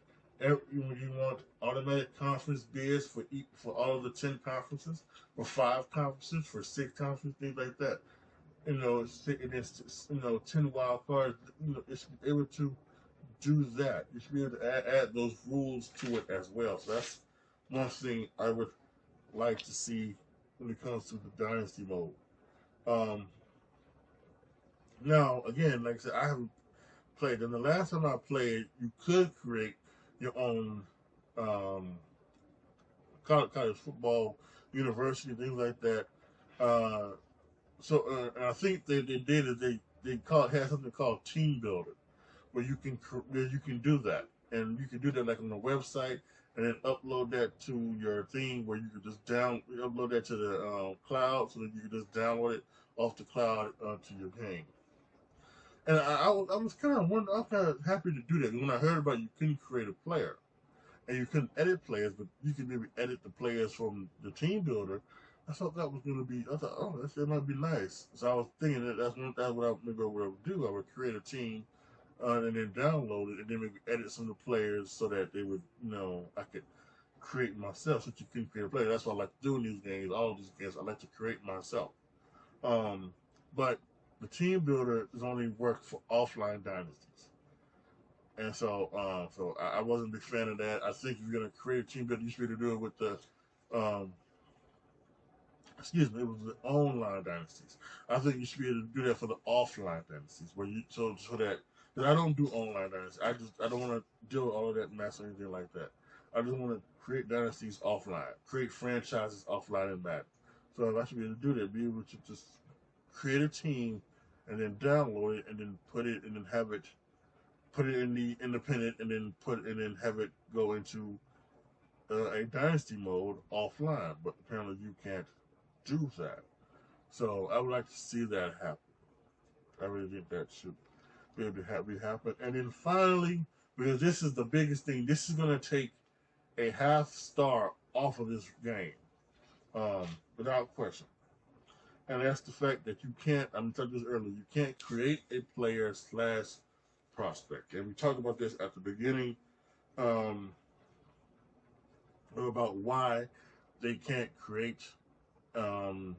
A: automatic conference bids for all of the 10 conferences, for 5 conferences, for 6 conferences, things like that? It's 10 wild cards. It should be able to do that. You should be able to add those rules to it as well. So that's one thing I would like to see when it comes to the dynasty mode. Now, again, like I said, I haven't played. And the last time I played, you could create your own college football university, things like that. And I think they did is they had something called Team Builder, where you can do that, and you can do that like on the website, and then upload that to your thing where you can just upload that to the cloud, so that you can just download it off the cloud to your game. And I was kind of happy to do that when I heard about you couldn't create a player, and you couldn't edit players, but you could maybe edit the players from the team builder. I thought that was going to be. I thought, oh, that might be nice. So I was thinking that's what I would do. I would create a team and then download it, and then maybe edit some of the players so that they would, I could create myself. Since you couldn't create a player, that's what I like to do in these games. All of these games, I like to create myself. But the team builder is only work for offline dynasties, and so I wasn't a big fan of that. I think if you're gonna create a team builder, you should be able to do it with the it was the online dynasties. I think you should be able to do that for the offline dynasties, where you so that I don't do online dynasties. I don't want to deal with all of that mess or anything like that. I just want to create dynasties offline, create franchises offline in Madden. So I should be able to do that. Be able to just create a team and then download it and then put it and then have it put it in the independent and then have it go into a dynasty mode offline. But apparently you can't do that. So I would like to see that happen. I really think that should be able to happen. And then finally, because this is the biggest thing, this is going to take a half star off of this game, without question. And that's the fact that you can't, I talked this earlier, you can't create a player / prospect. And we talked about this at the beginning, about why they can't create, you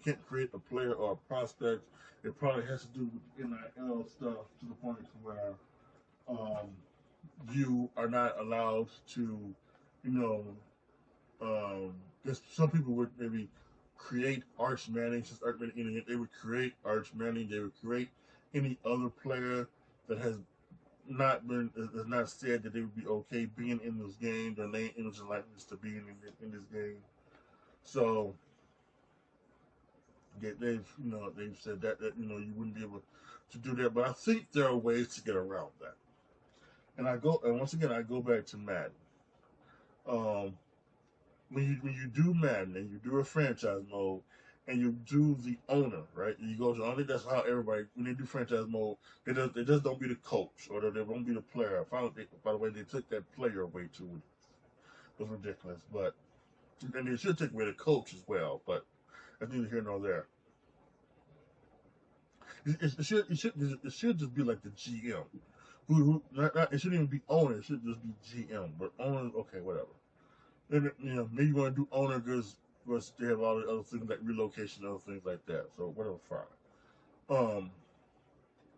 A: can't create a player or a prospect. It probably has to do with NIL stuff to the point where you are not allowed to, because some people would maybe create Arch Manning, since Arch Manning, they would create Arch Manning, they would create any other player that has not said that they would be okay being in this game, their name, image, and likeness to being in this game. So they've said that you wouldn't be able to do that, but I think there are ways to get around that. And once again I go back to Madden. When you do Madden and you do a franchise mode and you do the owner, right? You go to, I think that's how everybody, when they do franchise mode, they just don't be the coach or they won't be the player. By the way, they took that player away too. It was ridiculous, but and they should take away the coach as well. But that's neither here nor there. It should just be like the GM, it shouldn't even be owner. It should just be GM. But owner, okay, whatever. And maybe you want to do owner because they have all the other things like relocation and other things like that. So whatever, fine.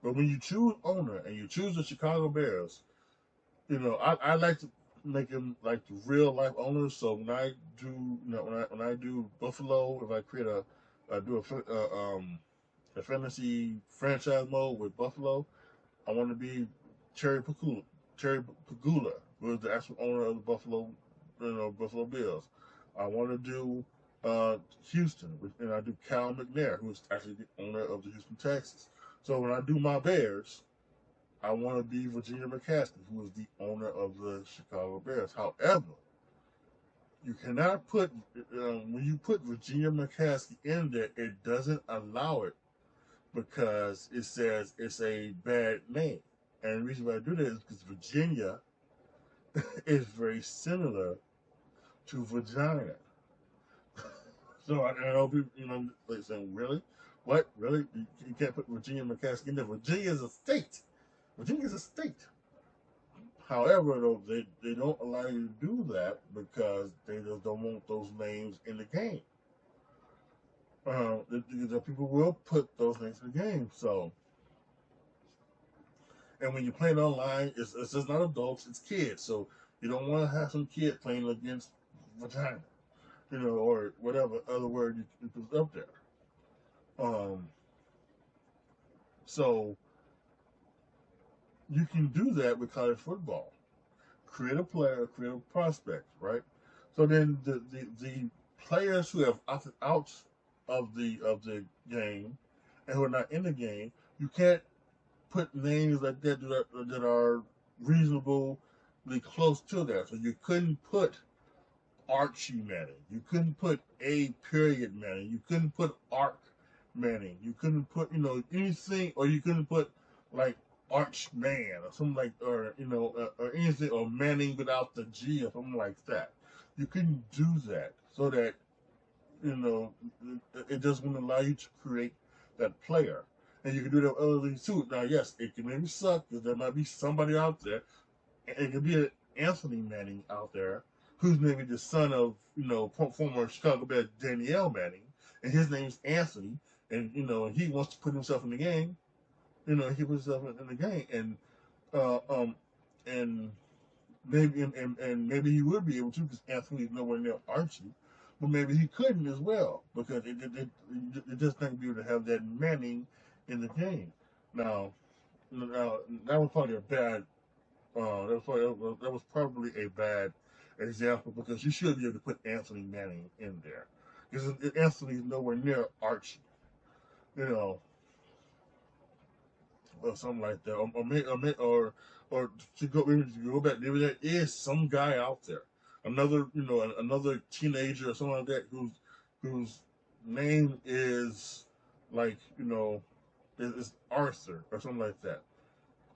A: But when you choose owner and you choose the Chicago Bears, I like to make them like the real life owners. So when I do, when I do Buffalo, if I create a fantasy franchise mode with Buffalo, I want to be Terry Pagula. Terry Pagula was the actual owner of the Buffalo Bills. I want to do Houston, and I do Cal McNair, who is actually the owner of the Houston Texans. So when I do my Bears, I want to be Virginia McCaskey, who is the owner of the Chicago Bears. However, you cannot put, when you put Virginia McCaskey in there, it doesn't allow it because it says it's a bad name. And the reason why I do that is because Virginia is very similar to vagina. So I know people, like saying, really? What? Really? You can't put Virginia McCaskey in there. Virginia is a state. Virginia is a state. However, though, they don't allow you to do that because they just don't want those names in the game. The people will put those names in the game. So, and when you're playing online, it's just not adults, it's kids. So you don't want to have some kid playing against vagina, or whatever other word you put up there. So you can do that with college football. Create a player, create a prospect, right? So then the players who have opted out of the game and who are not in the game, you can't put names like that that are reasonably close to that. So you couldn't put Archie Manning. You couldn't put A. Manning. You couldn't put Ark Manning. You couldn't put anything, or you couldn't put like Archman or something like, or anything, or Manning without the G or something like that. You couldn't do that, so that it just wouldn't allow you to create that player. And you can do that with other things too. Now, yes, it can maybe suck because there might be somebody out there. It could be an Anthony Manning out there who's maybe the son of former Chicago Bear Danielle Manning, and his name's Anthony, and he wants to put himself in the game. He puts himself in the game, and maybe he would be able to because Anthony's nowhere near Archie, but maybe he couldn't as well because it just not going to be able to have that Manning in the game. Now that was probably a bad. That was probably a bad example because you should be able to put Anthony Manning in there because Anthony's nowhere near Archie, or something like that, or to go back. Maybe there is some guy out there, another teenager or something like that whose name is like is Arthur or something like that,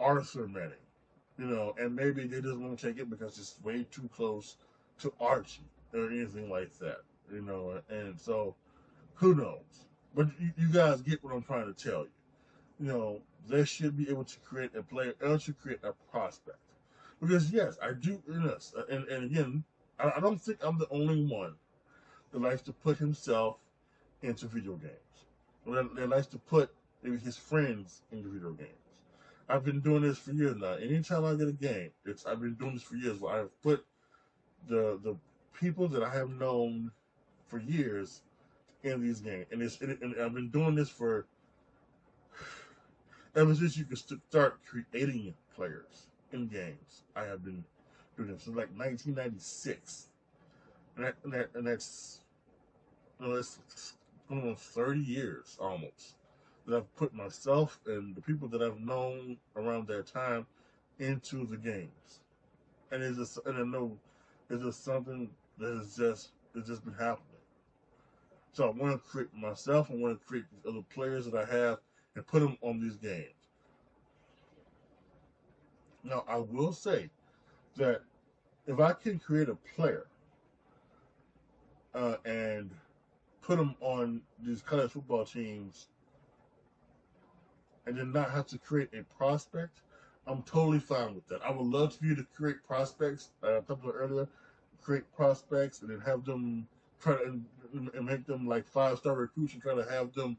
A: Arthur Manning. And maybe they just won't take it because it's way too close to Archie or anything like that, and so who knows? But you guys get what I'm trying to tell you. They should be able to create a player, or to create a prospect. Because yes, I do, and again, I don't think I'm the only one that likes to put himself into video games. That likes to put maybe his friends into video games. I've been doing this for years now. Anytime I get a game, I've been doing this for years. Where I've put the people that I have known for years in these games, and I've been doing this for ever since you could start creating players in games. I have been doing this since like 1996, and that's going on 30 years almost that I've put myself and the people that I've known around that time into the games. And I know it's just something that it's just been happening. So I want to create myself. I want to create these other players that I have and put them on these games. Now I will say that if I can create a player and put them on these college football teams and then not have to create a prospect, I'm totally fine with that. I would love for you to create prospects. I talked about earlier, create prospects and then have them try to and make them like 5-star recruits and try to have them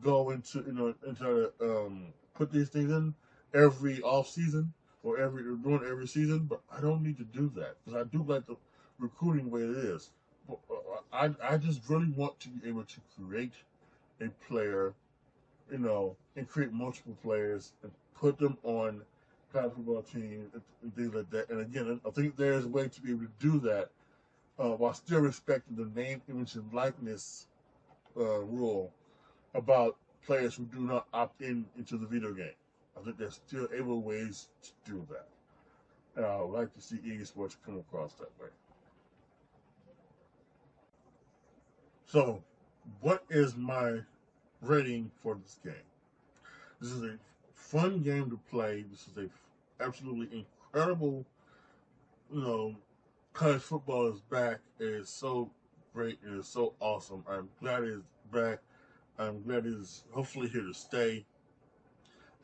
A: go into and try to put these things in every off season or during every season, but I don't need to do that because I do like the recruiting way it is. But, I just really want to be able to create a player, and create multiple players and put them on college football teams and things like that. And again, I think there's a way to be able to do that while still respecting the name, image, and likeness rule about players who do not opt into the video game. I think there's still able ways to do that. And I would like to see EA Sports come across that way. So, what is my rating for this game? This is a fun game to play. This is a absolutely incredible, college football is back. It is so great. It is so awesome. I'm glad it's back. I'm glad it's hopefully here to stay.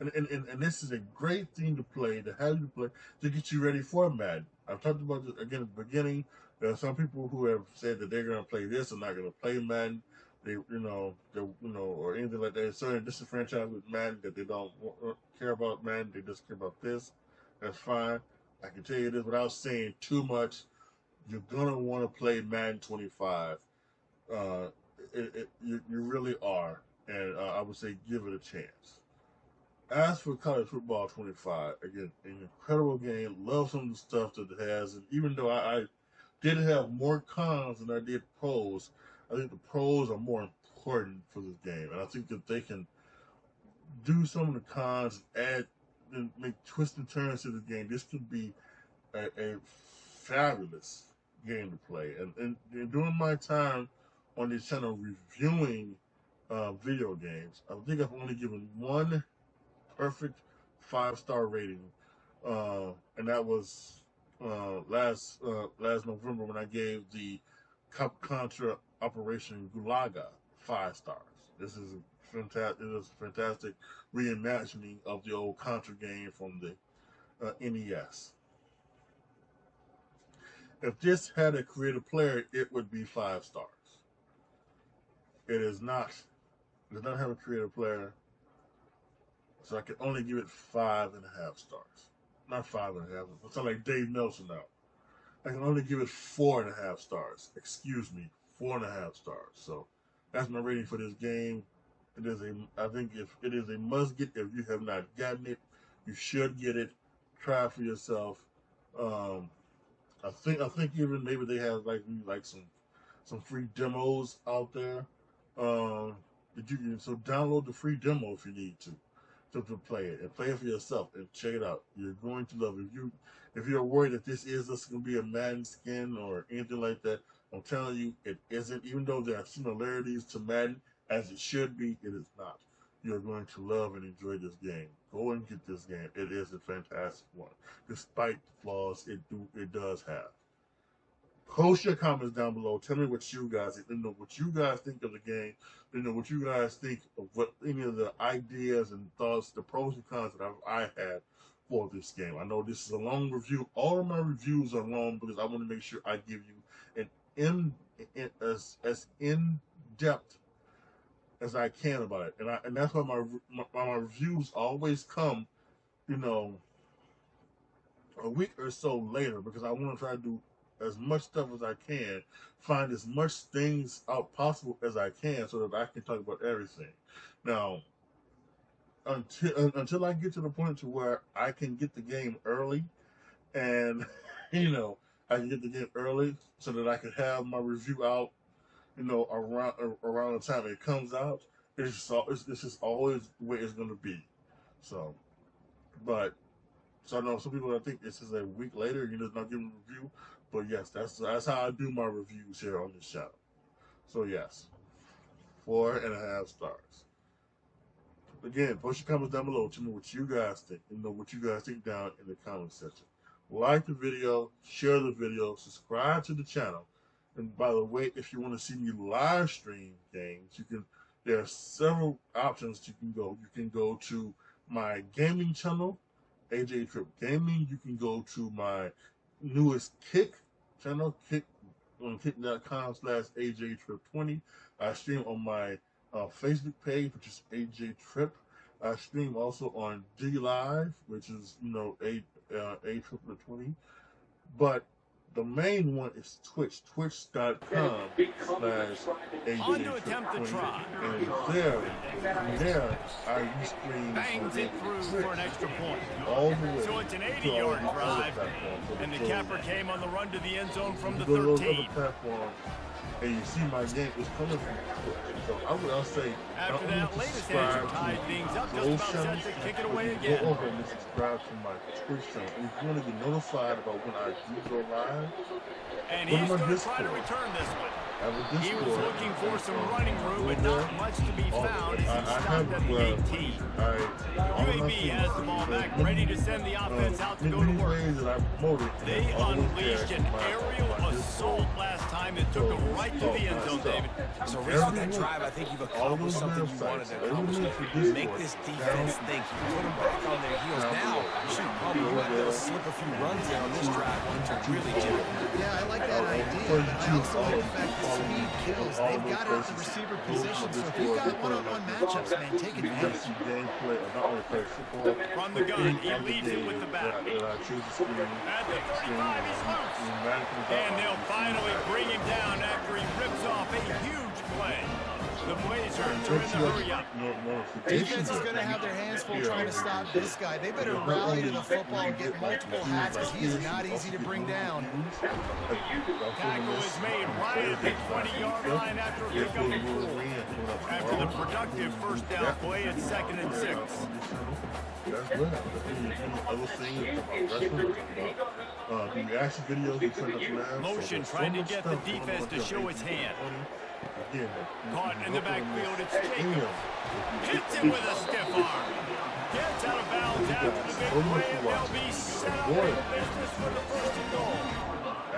A: And this is a great thing to play, to have you play, to get you ready for Madden. I've talked about this again at the beginning. There are some people who have said that they're going to play this and not going to play Madden. They, or anything like that. So disenfranchised with Madden, that they don't care about Madden. They just care about this. That's fine. I can tell you this without saying too much. You're gonna want to play Madden 25. You really are, and I would say give it a chance. As for College Football 25, again, an incredible game. Love some of the stuff that it has, and even though I did have more cons than I did pros, I think the pros are more important for this game, and I think that they can do some of the cons, add and make twists and turns to the game. This could be a fabulous game to play. And during my time on this channel reviewing video games, I think I've only given one perfect 5-star rating, and that was last November when I gave the Contra Operation Gulaga 5 stars. This is a fantastic reimagining of the old Contra game from the NES. If this had a creative player, it would be 5 stars. It is not. It does not have a creative player, so I can only give it 5.5 stars. Not 5.5. I sound like Dave Nelson now. I can only give it 4.5 stars. Excuse me, 4.5 stars. So that's my rating for this game. It is I think if it is a must get. If you have not gotten it, you should get it. Try it for yourself. I think even maybe they have like some free demos out there. That you can download the free demo if you need to play it and play it for yourself and check it out. You're going to love it. If you're worried that this is just going to be a Madden skin or anything like that, I'm telling you, it isn't. Even though there are similarities to Madden, as it should be, it is not. You're going to love and enjoy this game. Go and get this game. It is a fantastic one, despite the flaws it does have. Post your comments down below. Tell me what you guys think. What you guys think of the game. What you guys think of what any of the ideas and thoughts, the pros and cons that I had for this game. I know this is a long review. All of my reviews are long because I want to make sure I give you as in depth as I can about it, and that's why my reviews always come, a week or so later, because I want to try to do as much stuff as I can, find as much things out possible as I can, so that I can talk about everything. Now, until I get to the point to where I can get the game early, and I can get the game early so that I can have my review out, around the time it comes out. It's just always the way it's going to be. So I know some people I think this is a week later, you're just not giving a review. But yes, that's how I do my reviews here on this channel. So yes, 4.5 stars. Again, post your comments down below. Tell me what you guys think. What you guys think down in the comment section. Like the video, share the video, subscribe to the channel. And by the way, if you want to see me live stream games, there are several options you can go. You can go to my gaming channel, AJTRIP Gaming. You can go to my newest Kick channel, on kick.com/AJTRIP20. I stream on my Facebook page, which is AJTRIP. I stream also on G Live, which is, you know, AJTRIP. But the main one is Twitch, twitch.com/AJTRIP20. And there I stream
B: bangs it through for an extra point.
A: all the way.
B: So it's an 80-yard drive, and the capper came on the run to the end zone from the
A: Go to those
B: 13.
A: other platforms, and you see my game is coming from Twitch. So I'll say,
B: After that latest answer tied things up, just about set to kick it away again.
A: Go over and subscribe to my Twitch channel. If you want to get notified about when I do go live,
B: and he's going to try to return this one. He was looking for some running room, but not much to be found as he stopped at the 18. UAB has the ball back, ready to send the offense out to go to work. They unleashed an aerial assault last time that took them right to the end zone, David.
C: So, Reese, with that drive, I think you've accomplished something you wanted to accomplish. Make this defense think. You put them back on their heels. Now, shoot, probably you might be able to slip a few runs in on this drive to really jam it.
D: Yeah, I like that idea, but I also like the fact that speed kills. They've got it at the receiver position, so if you've got one-on-one matchups, man, take advantage.
B: From the gun, he leads it with the back. At the 35, he's loose. And they'll finally bring him down after he rips off a huge play. The Blazers are in the hurry up.
D: Defense is going to have their hands full trying to stop this guy. They better rally to the football and get multiple hats because he is not easy to bring down.
B: Tackle is made right at the 20-yard line after a pickup of 4. After the productive first down play at 2nd and 6.
A: That's good. Other things about the reaction videos we turn up now.
B: Motion trying to get the defense to show its hand. Caught in the backfield, it's Jacobs. Hits him with a stiff arm. Gets out of bounds after the big play, and they'll be set up in the business for the 1st and goal.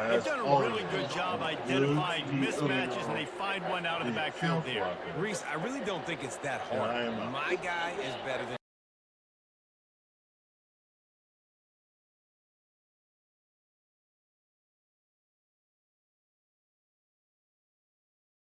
B: They've done a really good job identifying mismatches, and they find one out of the backfield there.
C: Reese, I really don't think it's that hard. My guy is better than